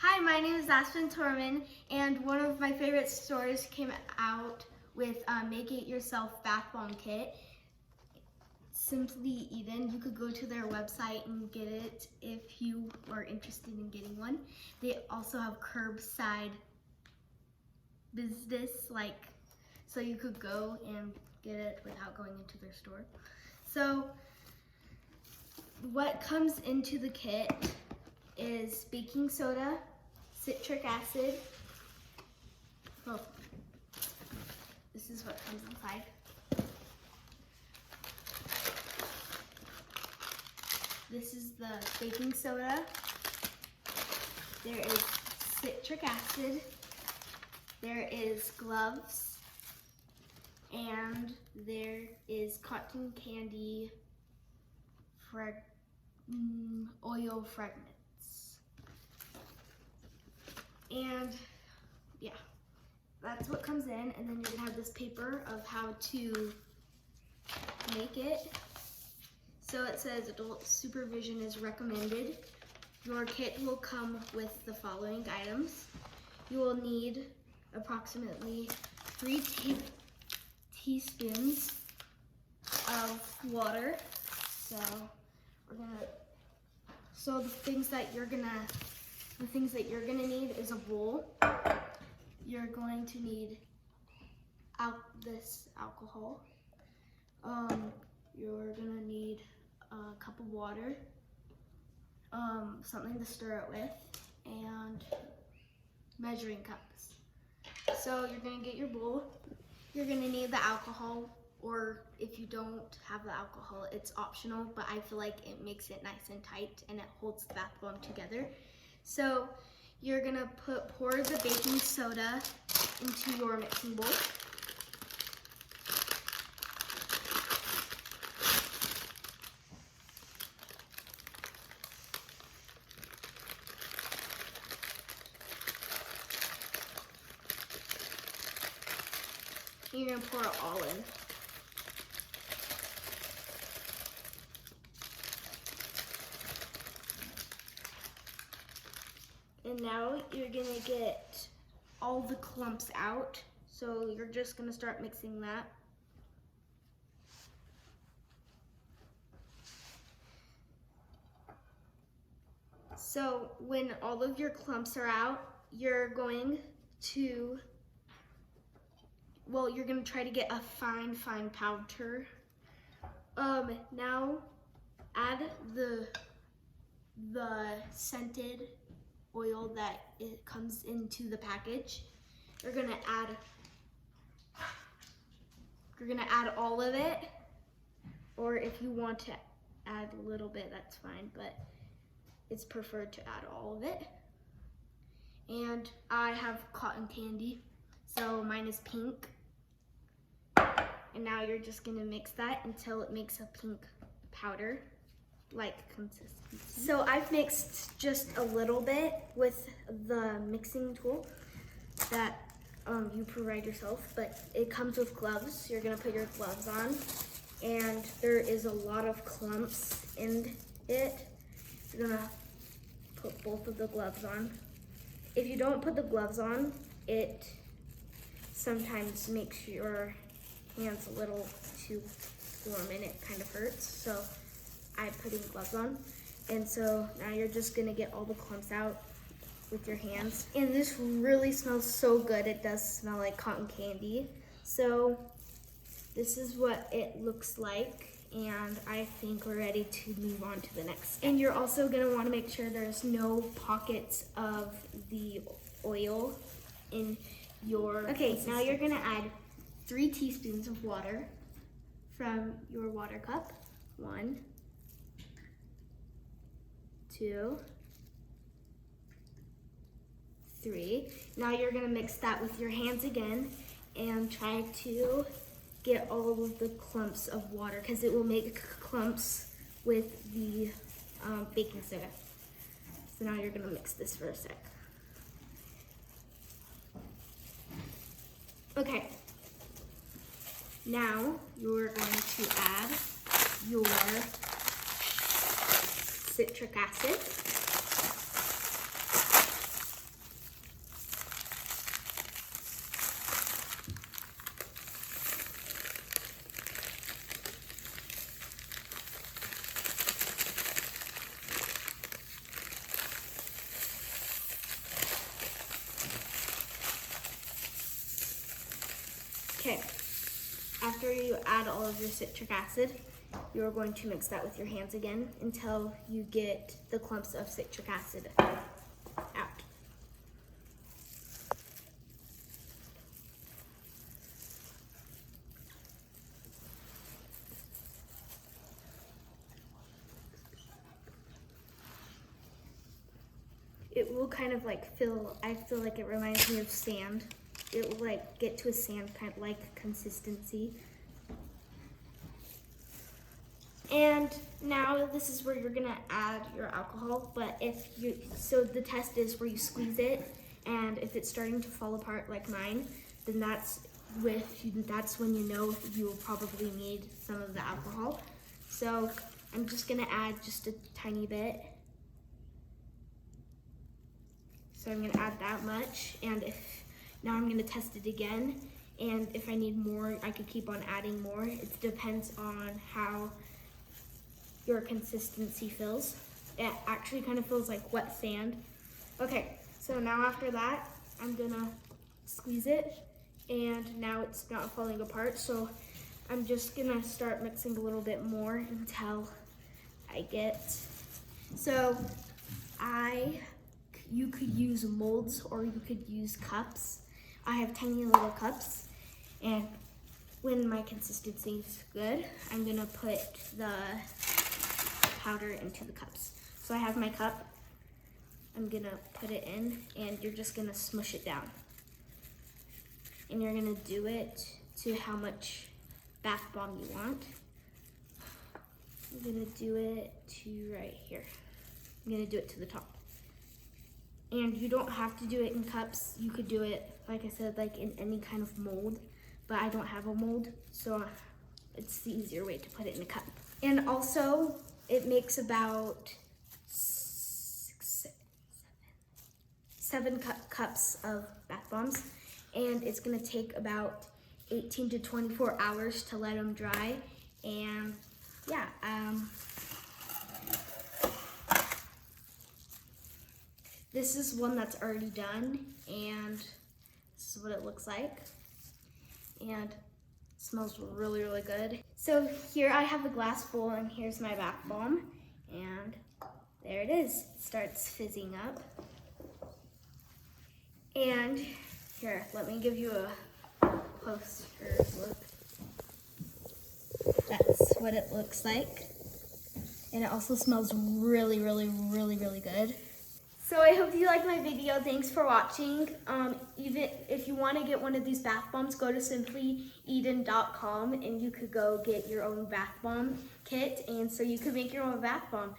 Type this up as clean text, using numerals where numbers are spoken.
Hi, my name is Aspen and one of my favorite stores came out with Make It Yourself Bath Bomb Kit. Simply Eden. You could go to their website and get it if you are interested in getting one. They also have curbside business, so you could go and get it without going into their store. So what comes into the kit is baking soda, citric acid. Oh, this is what comes inside. This is the baking soda. There is citric acid. There is gloves. And there is cotton candy oil fragments. And yeah, that's what comes in. And then you're gonna have this paper of how to make it. So it says adult supervision is recommended. Your kit will come with the following items. You will need approximately 3 teaspoons of water. So the things that you're gonna need is a bowl. You're going to need this alcohol. You're gonna need a cup of water, something to stir it with, and measuring cups. So you're gonna get your bowl. You're gonna need the alcohol, or if you don't have the alcohol, it's optional, but I feel like it makes it nice and tight and it holds the bath bomb together. So you're gonna pour the baking soda into your mixing bowl. You're gonna pour it all in. And now you're gonna get all the clumps out. So you're just gonna start mixing that. So when all of your clumps are out, you're going to try to get a fine powder. Now add the scented oil that it comes into the package. You're gonna add all of it, or if you want to add a little bit, that's fine, but it's preferred to add all of it. And I have cotton candy, so mine is pink. And now you're just gonna mix that until it makes a pink powder-like consistency. So I've mixed just a little bit with the mixing tool that you provide yourself, but it comes with gloves. You're gonna put your gloves on, and there is a lot of clumps in it. You're gonna put both of the gloves on. If you don't put the gloves on, it sometimes makes your hands a little too warm and it kind of hurts. So I'm putting gloves on. And so now you're just gonna get all the clumps out with your hands. And this really smells so good. It does smell like cotton candy. So this is what it looks like. And I think we're ready to move on to the next step. And you're also gonna wanna make sure there's no pockets of the oil in your now you're gonna add 3 teaspoons of water from your water cup. 1, 2, 3. Now you're gonna mix that with your hands again and try to get all of the clumps of water, because it will make clumps with the baking soda. So now you're gonna mix this for a sec. Okay. Now you're going to add your citric acid. add all of your citric acid, you're going to mix that with your hands again until you get the clumps of citric acid out. It will kind of like I feel like it reminds me of sand. It will like get to a sand kind of like consistency. And now this is where you're gonna add your alcohol, but so the test is where you squeeze it, and if it's starting to fall apart like mine, then that's when you know you will probably need some of the alcohol. So I'm just gonna add just a tiny bit. So I'm gonna add that much, and now I'm gonna test it again, and if I need more, I could keep on adding more. It depends on how your consistency feels. It actually kind of feels like wet sand. Okay, so now after that, I'm gonna squeeze it, and now it's not falling apart, so I'm just gonna start mixing a little bit more until I get, you could use molds or you could use cups. I have tiny little cups, and when my consistency is good, I'm gonna put the powder into the cups. So I have my cup, I'm gonna put it in, and you're just gonna smush it down. And you're gonna do it to how much bath bomb you want. I'm gonna do it to right here. I'm gonna do it to the top. And you don't have to do it in cups. You could do it, like I said, like in any kind of mold, but I don't have a mold, so it's the easier way to put it in a cup. And also, it makes about seven cups of bath bombs, and it's gonna take about 18 to 24 hours to let them dry. And yeah, this is one that's already done, and this is what it looks like. And it smells really, really good. So here I have a glass bowl, and here's my bath bomb, and there it is. It starts fizzing up. And here, let me give you a closer look. That's what it looks like. And it also smells really, really, really, really good. So I hope you liked my video. Thanks for watching. Even if you want to get one of these bath bombs, go to simplyeden.com and you could go get your own bath bomb kit, and so you could make your own bath bomb.